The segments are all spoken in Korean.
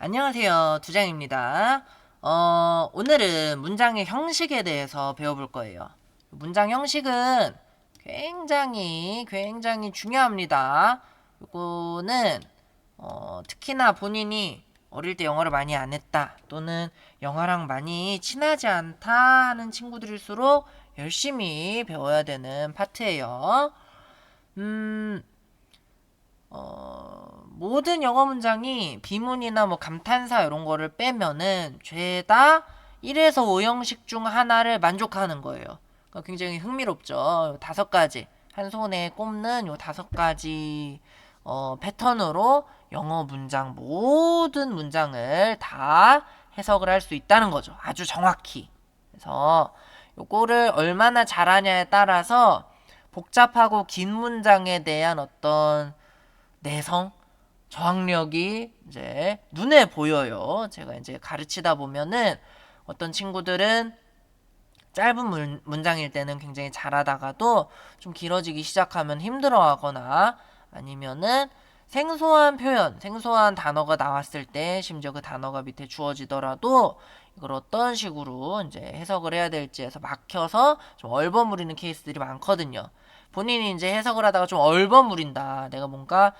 안녕하세요. 두장입니다. 오늘은 문장의 형식에 대해서 배워볼 거예요. 문장 형식은 굉장히 중요합니다. 요거는 특히나 본인이 어릴 때 영어를 많이 안 했다 또는 영어랑 많이 친하지 않다 하는 친구들일수록 열심히 배워야 되는 파트예요. 모든 영어 문장이 비문이나 뭐 감탄사 이런 거를 빼면은 죄다 1에서 5형식 중 하나를 만족하는 거예요. 그러니까 굉장히 흥미롭죠. 5가지. 한 손에 꼽는 요 5가지 패턴으로 영어 문장 모든 문장을 다 해석을 할 수 있다는 거죠. 아주 정확히. 그래서 요거를 얼마나 잘하냐에 따라서 복잡하고 긴 문장에 대한 어떤 내성, 저항력이 이제 눈에 보여요. 제가 이제 가르치다 보면은 어떤 친구들은 짧은 문장일 때는 굉장히 잘하다가도 좀 길어지기 시작하면 힘들어하거나 아니면은 생소한 표현, 생소한 단어가 나왔을 때 심지어 그 단어가 밑에 주어지더라도 이걸 어떤 식으로 이제 해석을 해야 될지에서 막혀서 좀 얼버무리는 케이스들이 많거든요. 본인이 이제 해석을 하다가 좀 얼버무린다. 내가 뭔가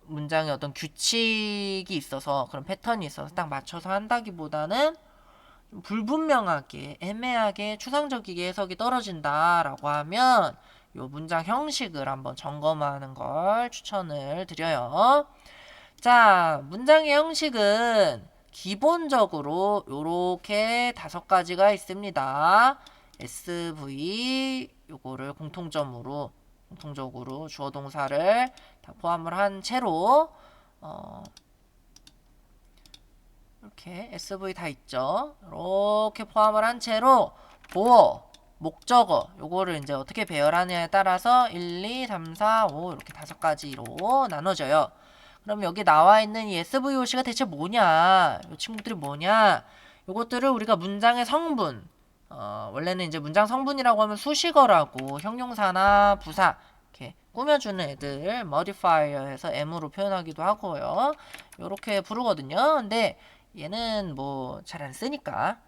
문장에 어떤 규칙이 있어서 그런 패턴이 있어서 딱 맞춰서 한다기보다는 좀 불분명하게 애매하게 추상적이게 해석이 떨어진다라고 하면 요 문장 형식을 한번 점검하는 걸 추천을 드려요. 자, 문장의 형식은 기본적으로 요렇게 5가지가 있습니다. SV 요거를 공통적으로 주어 동사를 다 포함을 한 채로 이렇게 SV 다 있죠. 이렇게 포함을 한 채로 보어, 목적어 요거를 이제 어떻게 배열하느냐에 따라서 1, 2, 3, 4, 5 이렇게 5가지로 나눠져요. 그럼 여기 나와 있는 이 SVOC가 대체 뭐냐? 이 친구들이 뭐냐? 요것들을 우리가 문장의 성분, 원래는 이제 문장 성분이라고 하면 수식어라고 형용사나 부사 이렇게 꾸며주는 애들 modifier해서 M으로 표현하기도 하고요. 요렇게 부르거든요. 근데 얘는 뭐 잘 안 쓰니까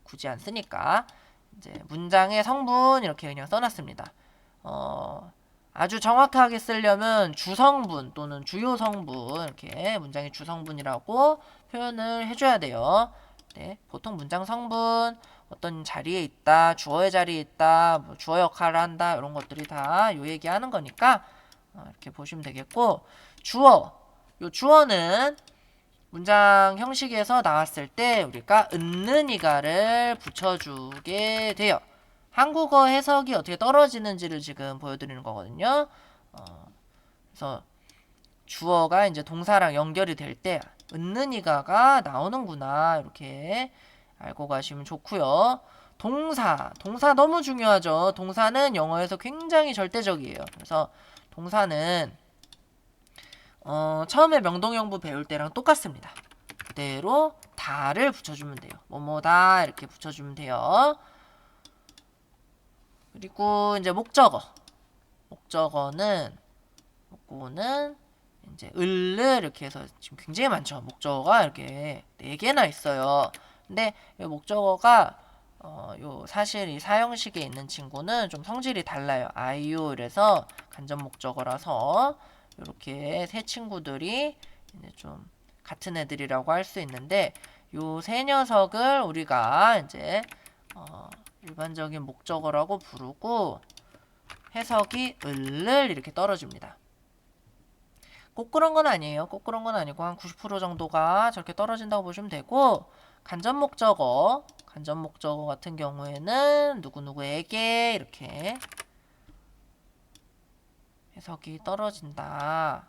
굳이 안 쓰니까 이제 문장의 성분 이렇게 그냥 써놨습니다. 아주 정확하게 쓰려면 주성분 또는 주요 성분 이렇게 문장의 주성분이라고 표현을 해줘야 돼요. 네, 보통 문장 성분 어떤 자리에 있다, 주어의 자리에 있다, 뭐 주어 역할을 한다 이런 것들이 다 요 얘기하는 거니까 이렇게 보시면 되겠고 주어 요 주어는 문장 형식에서 나왔을 때 우리가 은는이가를 붙여주게 돼요. 한국어 해석이 어떻게 떨어지는지를 지금 보여드리는 거거든요. 그래서 주어가 이제 동사랑 연결이 될 때 은는이가가 나오는구나 이렇게 알고 가시면 좋고요. 동사 너무 중요하죠. 동사는 영어에서 굉장히 절대적이에요. 그래서 동사는 처음에 명동형부 배울 때랑 똑같습니다. 그대로 다를 붙여주면 돼요. 뭐뭐다 이렇게 붙여주면 돼요. 그리고 이제 목적어는 요거는 이제 을을 이렇게 해서 지금 굉장히 많죠. 목적어가 이렇게 4개나 있어요. 근데 이 목적어가 요 사실 이 사형식에 있는 친구는 좀 성질이 달라요. 아이오 이래서 간접 목적어라서 이렇게 세 친구들이 이제 좀 같은 애들이라고 할 수 있는데 요 세 녀석을 우리가 이제 일반적인 목적어라고 부르고 해석이 을을 이렇게 떨어집니다. 꼭 그런 건 아니에요. 꼭 그런 건 아니고 한 90% 정도가 저렇게 떨어진다고 보시면 되고 간접 목적어 같은 경우에는 누구누구에게 이렇게 해석이 떨어진다.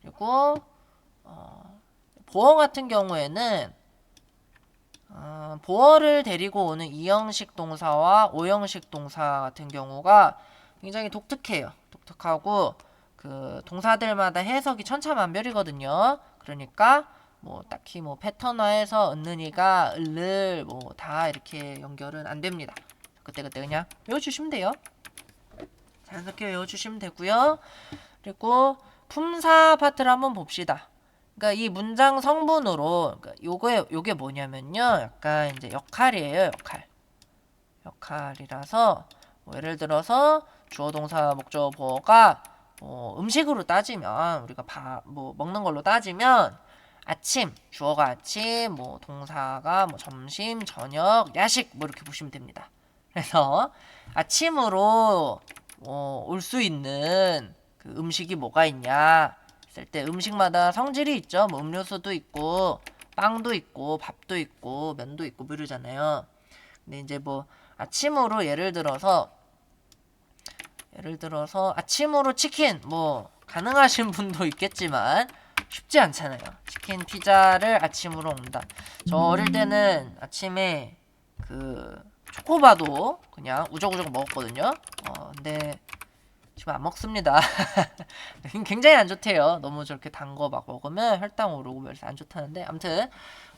그리고 보어 같은 경우에는 보어를 데리고 오는 2형식 동사와 5형식 동사 같은 경우가 굉장히 독특해요. 독특하고 그 동사들마다 해석이 천차만별이거든요. 그러니까 뭐 딱히 뭐 패턴화해서 은는이가 을을 뭐 다 이렇게 연결은 안 됩니다. 그때그때 그냥 외워주시면 돼요. 자연스럽게 외워주시면 되고요. 그리고 품사 파트를 한번 봅시다. 그러니까 이 문장 성분으로 그러니까 요게 뭐냐면요. 약간 이제 역할이에요. 역할이라서 뭐 예를 들어서 주어 동사 목적어 보어가 뭐 음식으로 따지면 우리가 뭐 먹는 걸로 따지면 아침 주어가 아침 뭐 동사가 뭐 점심 저녁 야식 뭐 이렇게 보시면 됩니다. 그래서 아침으로 올 수 있는 그 음식이 뭐가 있냐 했을 때 음식마다 성질이 있죠. 뭐 음료수도 있고 빵도 있고 밥도 있고 면도 있고 뭐 이러잖아요. 근데 이제 뭐 아침으로 예를 들어서 아침으로 치킨 뭐 가능하신 분도 있겠지만 쉽지 않잖아요. 치킨 피자를 아침으로 먹는다. 저 어릴 때는 아침에 그 초코바도 그냥 우적우적 먹었거든요. 근데 지금 안 먹습니다. 굉장히 안 좋대요. 너무 저렇게 단 거 막 먹으면 혈당 오르고 그래서 안 좋다는데 아무튼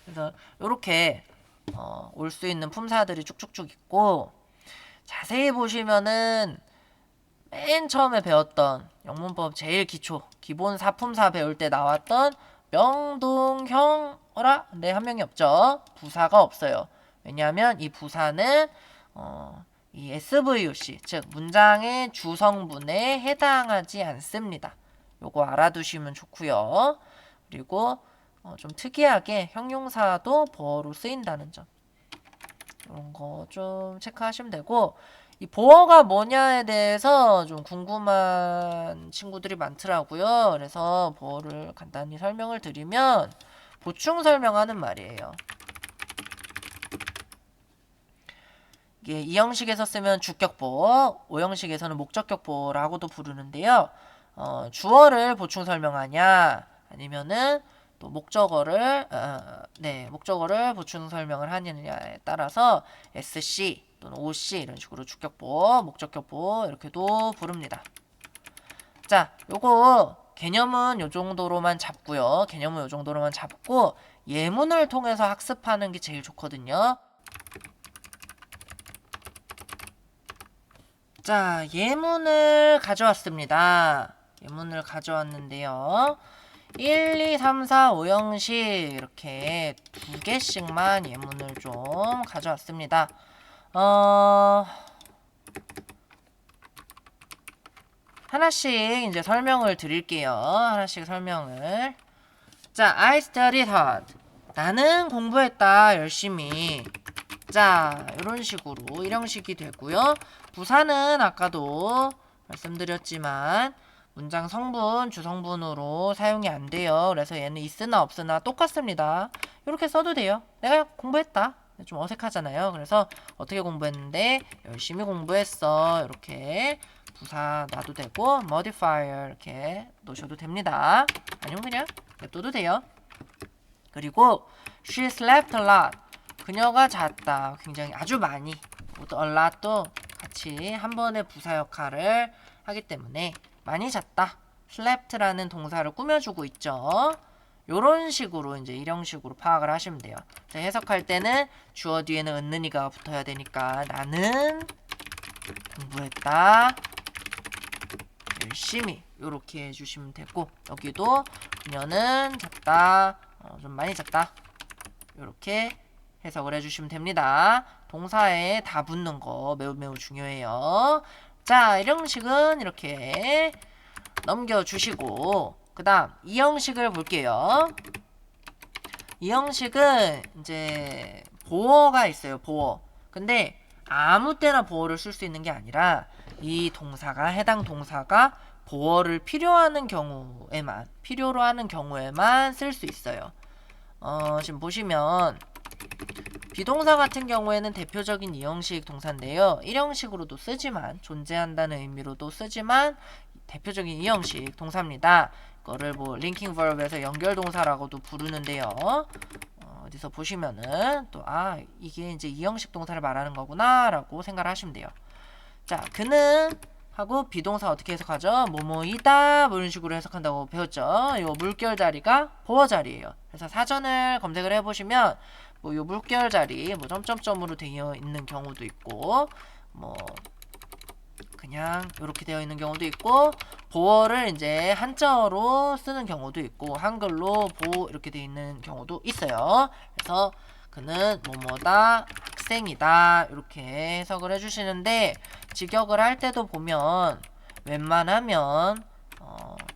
그래서 요렇게 올 수 있는 품사들이 쭉쭉쭉 있고 자세히 보시면은 맨 처음에 배웠던 영문법 제일 기본 사품사 배울 때 나왔던 명동형어라? 네, 한 명이 없죠. 부사가 없어요. 왜냐하면 이 부사는 이 SVOC, 즉 문장의 주성분에 해당하지 않습니다. 요거 알아두시면 좋고요. 그리고 좀 특이하게 형용사도 보어로 쓰인다는 점. 이런 거 좀 체크하시면 되고 이 보어가 뭐냐에 대해서 좀 궁금한 친구들이 많더라고요. 그래서 보어를 간단히 설명을 드리면 보충 설명하는 말이에요. 이게 이 형식에서 쓰면 주격 보어, O 형식에서는 목적격 보어라고도 부르는데요. 주어를 보충 설명하냐 아니면은 또 목적어를 보충 설명을 하느냐에 따라서 SC 또는 OC 이런 식으로 주격보어, 목적격보어 이렇게도 부릅니다. 자, 요거 개념은 요 정도로만 잡고요. 개념은 요 정도로만 잡고 예문을 통해서 학습하는 게 제일 좋거든요. 자, 예문을 가져왔습니다. 예문을 가져왔는데요. 1, 2, 3, 4, 5형식 이렇게 두 개씩만 예문을 좀 가져왔습니다. 하나씩 이제 설명을 드릴게요. 하나씩 설명을. 자, I studied hard. 나는 공부했다, 열심히. 자, 이런 식으로 1형식이 되고요. 부사는 아까도 말씀드렸지만 문장 성분, 주성분으로 사용이 안 돼요. 그래서 얘는 있으나 없으나 똑같습니다. 이렇게 써도 돼요. 내가 공부했다. 좀 어색하잖아요. 그래서 어떻게 공부했는데 열심히 공부했어. 이렇게 부사 놔도 되고 modifier 이렇게 놓으셔도 됩니다. 아니면 그냥 냅둬도 돼요. 그리고 she slept a lot. 그녀가 잤다. 굉장히 아주 많이. a lot도 같이 한 번의 부사 역할을 하기 때문에 많이 잤다. slept라는 동사를 꾸며주고 있죠. 요런 식으로 이제 일형식으로 파악을 하시면 돼요. 자, 해석할 때는 주어 뒤에는 은는이가 붙어야 되니까 나는 공부했다. 열심히 요렇게 해주시면 되고 여기도 그녀는 잤다. 좀 많이 잤다. 요렇게 해석을 해주시면 됩니다. 동사에 다 붙는 거 매우 중요해요. 자, 이 형식은 이렇게 넘겨주시고 그 다음 이 형식을 볼게요. 이 형식은 이제 보어가 있어요. 보어. 근데 아무 때나 보어를 쓸 수 있는 게 아니라 이 동사가 해당 동사가 보어를 필요로 하는 경우에만 쓸 수 있어요. 지금 보시면 비동사 같은 경우에는 대표적인 이 형식 동사인데요. 1형식으로도 쓰지만 존재한다는 의미로도 쓰지만 대표적인 이 형식 동사입니다. 이거를 뭐 linking verb에서 연결 동사라고도 부르는데요. 어디서 보시면은 또 이게 이제 이 형식 동사를 말하는 거구나라고 생각을 하시면 돼요. 자, 그는 하고 비동사 어떻게 해석하죠? 뭐뭐이다 뭐 이런 식으로 해석한다고 배웠죠. 요 물결 자리가 보어 자리예요. 그래서 사전을 검색을 해보시면 뭐 요 물결 자리 뭐 점점점으로 되어 있는 경우도 있고 뭐 그냥 이렇게 되어 있는 경우도 있고, 보어를 이제 한자어로 쓰는 경우도 있고, 한글로 보 이렇게 되어 있는 경우도 있어요. 그래서 그는 뭐뭐다 학생이다 이렇게 해석을 해주시는데, 직역을 할 때도 보면 웬만하면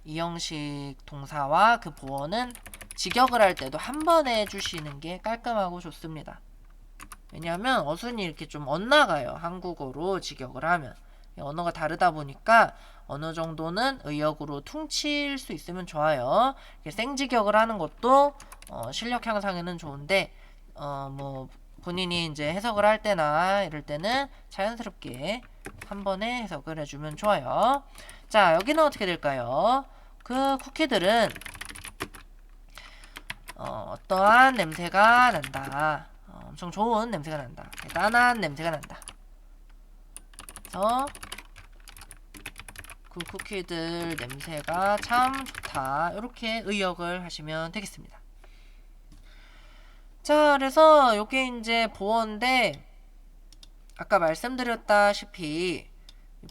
이 형식 동사와 그 보어는 직역을 할 때도 한 번에 해주시는 게 깔끔하고 좋습니다. 왜냐하면 어순이 이렇게 좀 엇나가요. 한국어로 직역을 하면. 언어가 다르다 보니까 어느 정도는 의역으로 퉁칠 수 있으면 좋아요. 생직역을 하는 것도 실력 향상에는 좋은데 뭐 본인이 이제 해석을 할 때나 이럴 때는 자연스럽게 한 번에 해석을 해주면 좋아요. 자, 여기는 어떻게 될까요? 그 쿠키들은 어떠한 냄새가 난다. 엄청 좋은 냄새가 난다. 대단한 냄새가 난다. 그래서 그 쿠키들 냄새가 참 좋다. 이렇게 의역을 하시면 되겠습니다. 자, 그래서 요게 이제 보어인데 아까 말씀드렸다시피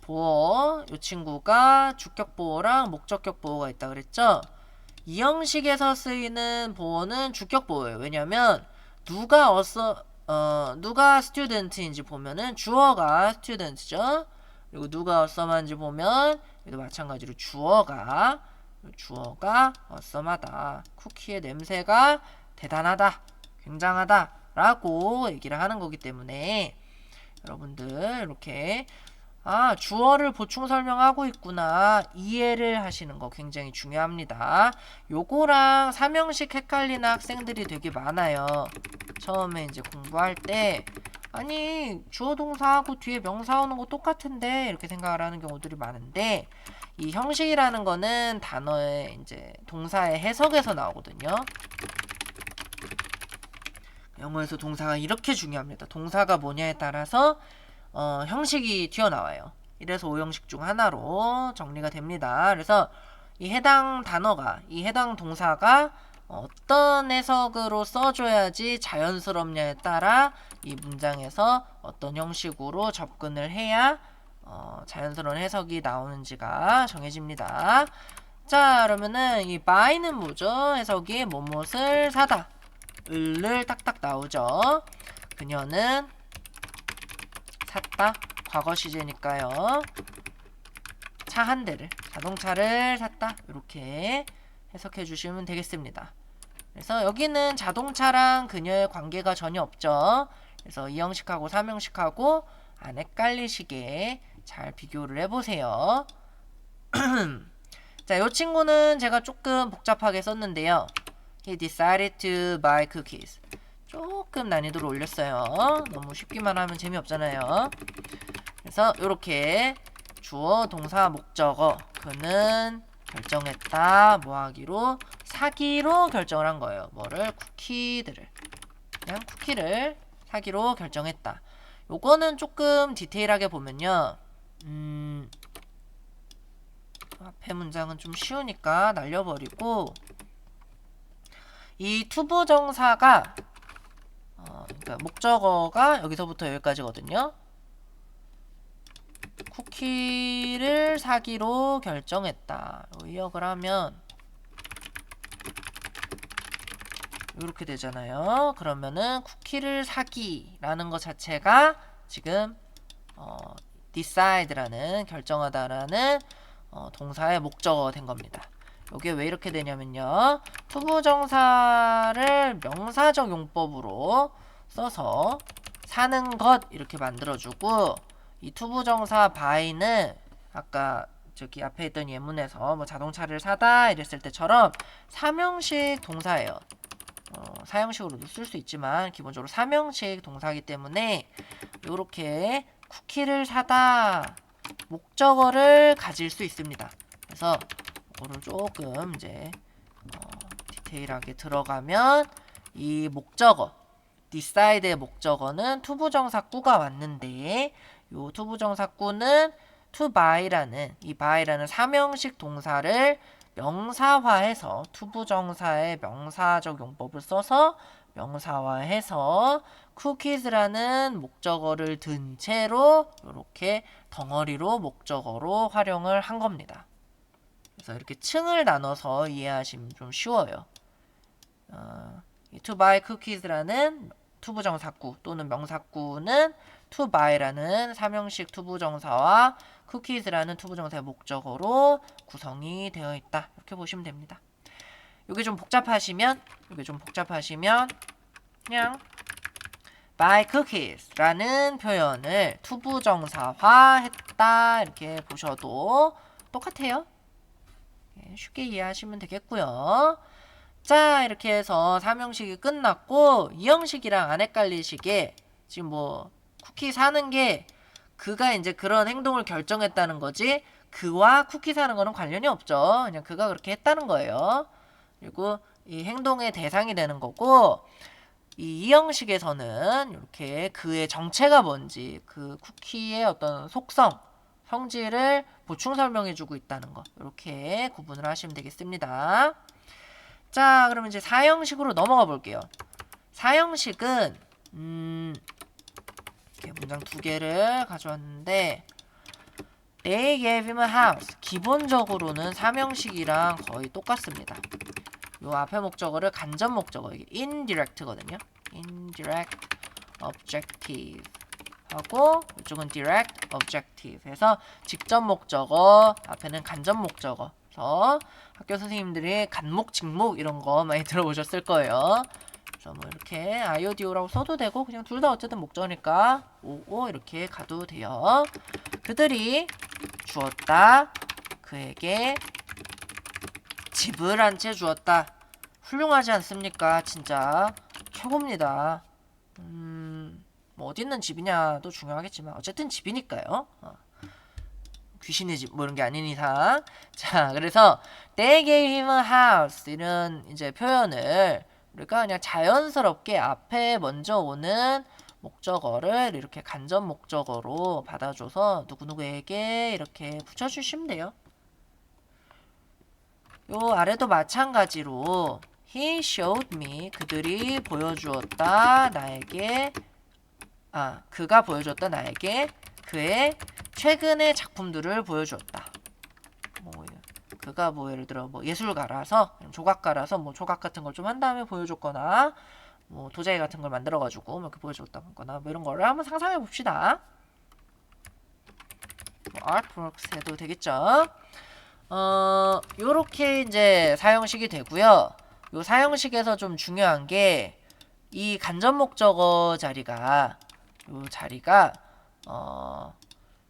보어, 이 친구가 주격 보어랑 목적격 보어가 있다 그랬죠? 이 형식에서 쓰이는 보어는 주격 보어예요. 왜냐면 누가 스튜던트인지 보면은 주어가 스튜던트죠. 그리고 누가 어썸한지 보면 여기도 마찬가지로 주어가 어썸하다. 쿠키의 냄새가 대단하다. 굉장하다. 라고 얘기를 하는 거기 때문에 여러분들 이렇게 주어를 보충 설명하고 있구나. 이해를 하시는 거 굉장히 중요합니다. 요거랑 삼형식 헷갈리는 학생들이 되게 많아요. 처음에 이제 공부할 때 아니 주어 동사하고 뒤에 명사 오는 거 똑같은데 이렇게 생각을 하는 경우들이 많은데 이 형식이라는 거는 단어의 이제 동사의 해석에서 나오거든요. 영어에서 동사가 이렇게 중요합니다. 동사가 뭐냐에 따라서 형식이 튀어나와요. 이래서 5형식 중 하나로 정리가 됩니다. 그래서 이 해당 단어가, 이 해당 동사가 어떤 해석으로 써줘야지 자연스럽냐에 따라 이 문장에서 어떤 형식으로 접근을 해야 자연스러운 해석이 나오는지가 정해집니다. 자, 그러면은 이 buy는 뭐죠? 해석이 뭐뭇을 사다. 을을 딱딱 나오죠. 그녀는 샀다. 과거 시제니까요. 차 한 대를, 자동차를 샀다. 이렇게 해석해 주시면 되겠습니다. 그래서 여기는 자동차랑 그녀의 관계가 전혀 없죠. 그래서 2형식하고 3형식하고 안 헷갈리시게 잘 비교를 해보세요. 자, 이 친구는 제가 조금 복잡하게 썼는데요. He decided to buy cookies. 조금 난이도를 올렸어요. 너무 쉽기만 하면 재미없잖아요. 그래서 이렇게 주어, 동사, 목적어 그는 결정했다. 뭐 하기로? 사기로 결정을 한 거예요. 뭐를? 쿠키들을. 그냥 쿠키를 사기로 결정했다. 요거는 조금 디테일하게 보면요. 앞에 문장은 좀 쉬우니까 날려버리고 이 투부정사가 그러니까 목적어가 여기서부터 여기까지거든요. 쿠키를 사기로 결정했다. 의역을 하면 이렇게 되잖아요. 그러면은 쿠키를 사기라는 것 자체가 지금 decide라는 결정하다라는 동사의 목적어가 된 겁니다. 이게 왜 이렇게 되냐면요. 투부정사를 명사적 용법으로 써서 사는 것 이렇게 만들어주고 이 투부정사 buy는 아까 저기 앞에 있던 예문에서 뭐 자동차를 사다 이랬을 때처럼 삼형식 동사예요. 사형식으로도 쓸 수 있지만 기본적으로 삼형식 동사이기 때문에 이렇게 쿠키를 사다 목적어를 가질 수 있습니다. 그래서 이거를 조금 이제 디테일하게 들어가면 이 목적어 decide의 목적어는 투부정사구가 왔는데 요 투부정사구는 to buy라는 이 buy라는 삼형식 동사를 명사화해서 투부정사의 명사적 용법을 써서 명사화해서 cookies라는 목적어를 든 채로 이렇게 덩어리로 목적어로 활용을 한 겁니다. 그래서 이렇게 층을 나눠서 이해하시면 좀 쉬워요. 이 to buy cookies라는 투부정사구 또는 명사구는 to buy라는 삼형식 투부정사와 cookies라는 투부정사의 목적어로 구성이 되어 있다. 이렇게 보시면 됩니다. 이게 좀 복잡하시면 그냥 buy cookies라는 표현을 투부정사화했다 이렇게 보셔도 똑같아요. 쉽게 이해하시면 되겠고요. 자, 이렇게 해서 3형식이 끝났고 2형식이랑 안 헷갈리시게 지금 뭐 쿠키 사는 게 그가 이제 그런 행동을 결정했다는 거지 그와 쿠키 사는 거는 관련이 없죠. 그냥 그가 그렇게 했다는 거예요. 그리고 이 행동의 대상이 되는 거고 이 2형식에서는 이렇게 그의 정체가 뭔지 그 쿠키의 어떤 속성, 성질을 보충 설명해주고 있다는 거 이렇게 구분을 하시면 되겠습니다. 자, 그러면 이제 4형식으로 넘어가 볼게요. 4형식은 이렇게 문장 두 개를 가져왔는데 They gave him a house. 기본적으로는 3형식이랑 거의 똑같습니다. 요 앞에 목적어를 간접 목적어, 이게 indirect거든요. indirect objective 하고 이쪽은 direct objective 해서 직접 목적어, 앞에는 간접 목적어. 그래서 학교 선생님들이 간목, 직목 이런 거 많이 들어보셨을 거예요. 그래서 뭐 이렇게 IODO라고 써도 되고 그냥 둘 다 어쨌든 목적어니까 오오 이렇게 가도 돼요. 그들이 주었다. 그에게 집을 한 채 주었다. 훌륭하지 않습니까? 진짜 최고입니다. 뭐 어디 있는 집이냐도 중요하겠지만 어쨌든 집이니까요. 귀신의 집 뭐 이런 게 아닌 이상. 자, 그래서 they gave him a house 이런 이제 표현을 우리가 그냥 자연스럽게 앞에 먼저 오는 목적어를 이렇게 간접 목적어로 받아줘서 누구누구에게 이렇게 붙여주시면 돼요. 요 아래도 마찬가지로 he showed me 그들이 보여주었다 나에게 그가 보여줬다 나에게 그의 최근의 작품들을 보여주었다. 뭐 그가 뭐 예를 들어 뭐 예술가라서 조각가라서 뭐 조각 같은 걸 좀 한 다음에 보여줬거나 뭐 도자기 같은 걸 만들어가지고 뭐 이렇게 보여줬다거나 뭐 이런 거를 한번 상상해 봅시다. 뭐 artworks 해도 되겠죠. 요렇게 이제 사형식이 되고요. 요 사형식에서 좀 중요한 게 이 간접 목적어 자리가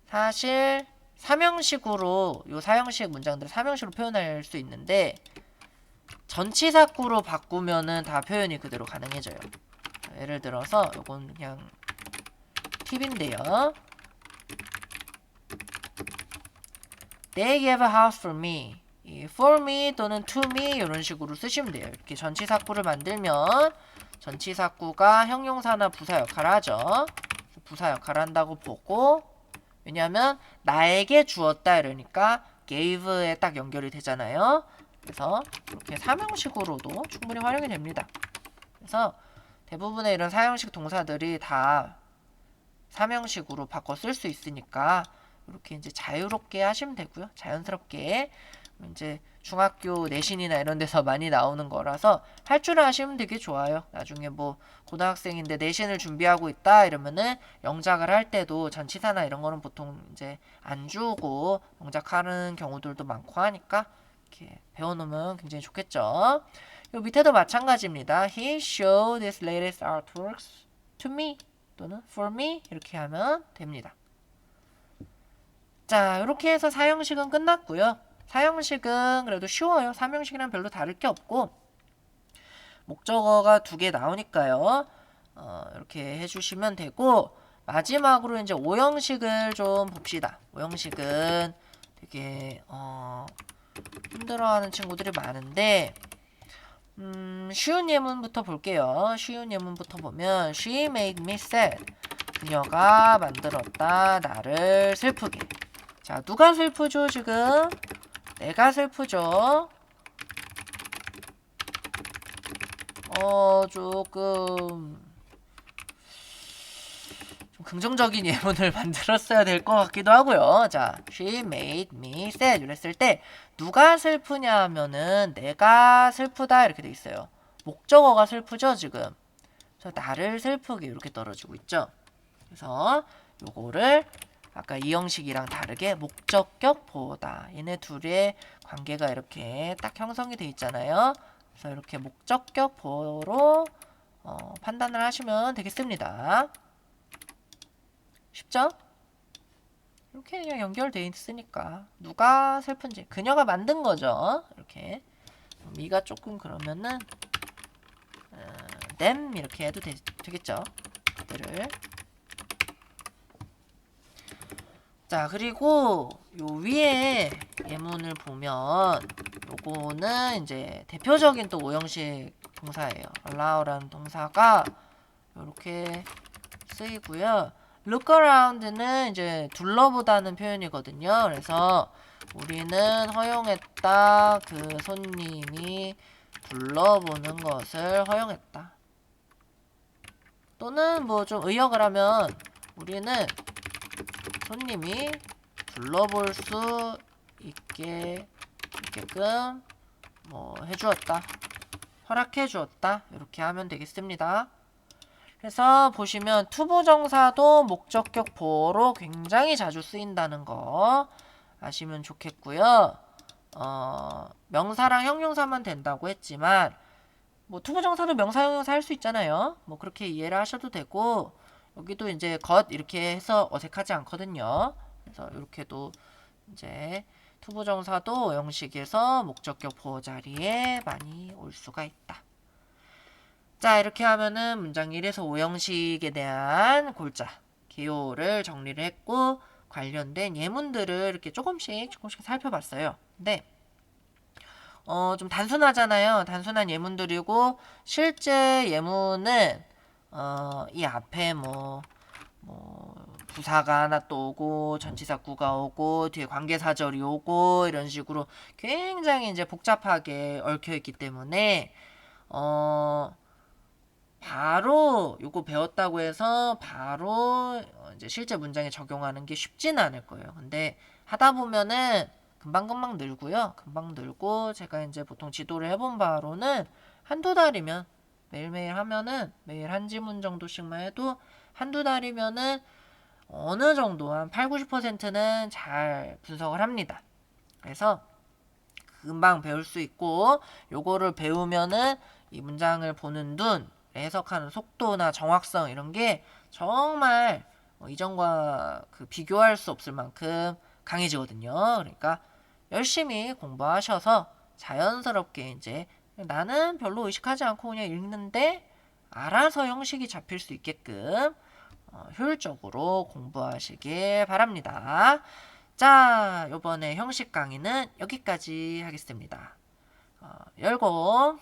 사실 3형식으로 요 사형식 문장들을 3형식으로 표현할 수 있는데 전치사구로 바꾸면은 다 표현이 그대로 가능해져요. 예를 들어서 요건 그냥 팁인데요. They gave a house for me. 이 for me 또는 to me 이런 식으로 쓰시면 돼요. 이렇게 전치사구를 만들면 전치사구가 형용사나 부사 역할을 하죠. 부사 역할을 한다고 보고 왜냐하면 나에게 주었다 이러니까 gave에 딱 연결이 되잖아요. 그래서 이렇게 3형식으로도 충분히 활용이 됩니다. 그래서 대부분의 이런 4형식 동사들이 다 3형식으로 바꿔 쓸 수 있으니까 이렇게 이제 자유롭게 하시면 되고요. 자연스럽게 이제 중학교 내신이나 이런 데서 많이 나오는 거라서 할 줄 아시면 되게 좋아요. 나중에 뭐 고등학생인데 내신을 준비하고 있다 이러면은 영작을 할 때도 전치사나 이런 거는 보통 이제 안 주고 영작하는 경우들도 많고 하니까 이렇게 배워놓으면 굉장히 좋겠죠. 요 밑에도 마찬가지입니다. He showed his latest artworks to me 또는 for me 이렇게 하면 됩니다. 자, 이렇게 해서 4형식은 끝났고요. 4형식은 그래도 쉬워요. 3형식이랑 별로 다를 게 없고 목적어가 2개 나오니까요. 이렇게 해주시면 되고 마지막으로 이제 5형식을 좀 봅시다. 5형식은 되게 힘들어하는 친구들이 많은데 쉬운 예문부터 볼게요. 쉬운 예문부터 보면 She made me sad. 그녀가 만들었다. 나를 슬프게. 자, 누가 슬프죠 지금? 내가 슬프죠. 조금 좀 긍정적인 예문을 만들었어야 될 것 같기도 하고요. 자, she made me sad 이랬을 때 누가 슬프냐 하면은 내가 슬프다 이렇게 돼 있어요. 목적어가 슬프죠 지금. 그래서 나를 슬프게 이렇게 떨어지고 있죠. 그래서 요거를 아까 이 형식이랑 다르게 목적격 보호다. 얘네 둘의 관계가 이렇게 딱 형성이 돼 있잖아요. 그래서 이렇게 목적격 보호로 판단을 하시면 되겠습니다. 쉽죠? 이렇게 그냥 연결돼 있으니까 누가 슬픈지 그녀가 만든 거죠. 이렇게 미가 조금 그러면은 them 이렇게 해도 되겠죠. 그들을. 자, 그리고 요 위에 예문을 보면 요거는 이제 대표적인 또 오형식 동사예요. allow라는 동사가 이렇게 쓰이고요. look around는 이제 둘러보다는 표현이거든요. 그래서 우리는 허용했다. 그 손님이 둘러보는 것을 허용했다. 또는 뭐 좀 의역을 하면 우리는 손님이 둘러볼 수 있게끔 뭐 해주었다. 허락해 주었다. 이렇게 하면 되겠습니다. 그래서 보시면 투부정사도 목적격 보호로 굉장히 자주 쓰인다는 거 아시면 좋겠고요. 명사랑 형용사만 된다고 했지만 뭐 투부정사도 명사 형용사 할 수 있잖아요. 뭐 그렇게 이해를 하셔도 되고 여기도 이제 것 이렇게 해서 어색하지 않거든요. 그래서 이렇게도 이제 투부정사도 형식에서 목적격 보호 자리에 많이 올 수가 있다. 자, 이렇게 하면은 문장 1에서 5형식에 대한 골자, 개요를 정리를 했고 관련된 예문들을 이렇게 조금씩 살펴봤어요. 근데 좀 단순하잖아요. 단순한 예문들이고 실제 예문은 이 앞에 뭐 부사가 하나 또 오고 전치사구가 오고 뒤에 관계사절이 오고 이런 식으로 굉장히 이제 복잡하게 얽혀 있기 때문에 바로 요거 배웠다고 해서 바로 이제 실제 문장에 적용하는 게 쉽지는 않을 거예요. 근데 하다 보면은 금방금방 늘고요. 금방 늘고 제가 이제 보통 지도를 해본 바로는 한두 달이면 매일매일 하면은 매일 한 지문 정도씩만 해도 한두 달이면은 어느 정도 한 8, 90%는 잘 분석을 합니다. 그래서 금방 배울 수 있고 요거를 배우면은 이 문장을 보는 눈, 해석하는 속도나 정확성 이런 게 정말 이전과 그 비교할 수 없을 만큼 강해지거든요. 그러니까 열심히 공부하셔서 자연스럽게 이제 나는 별로 의식하지 않고 그냥 읽는데 알아서 형식이 잡힐 수 있게끔 효율적으로 공부하시길 바랍니다. 자, 요번에 형식 강의는 여기까지 하겠습니다. 열공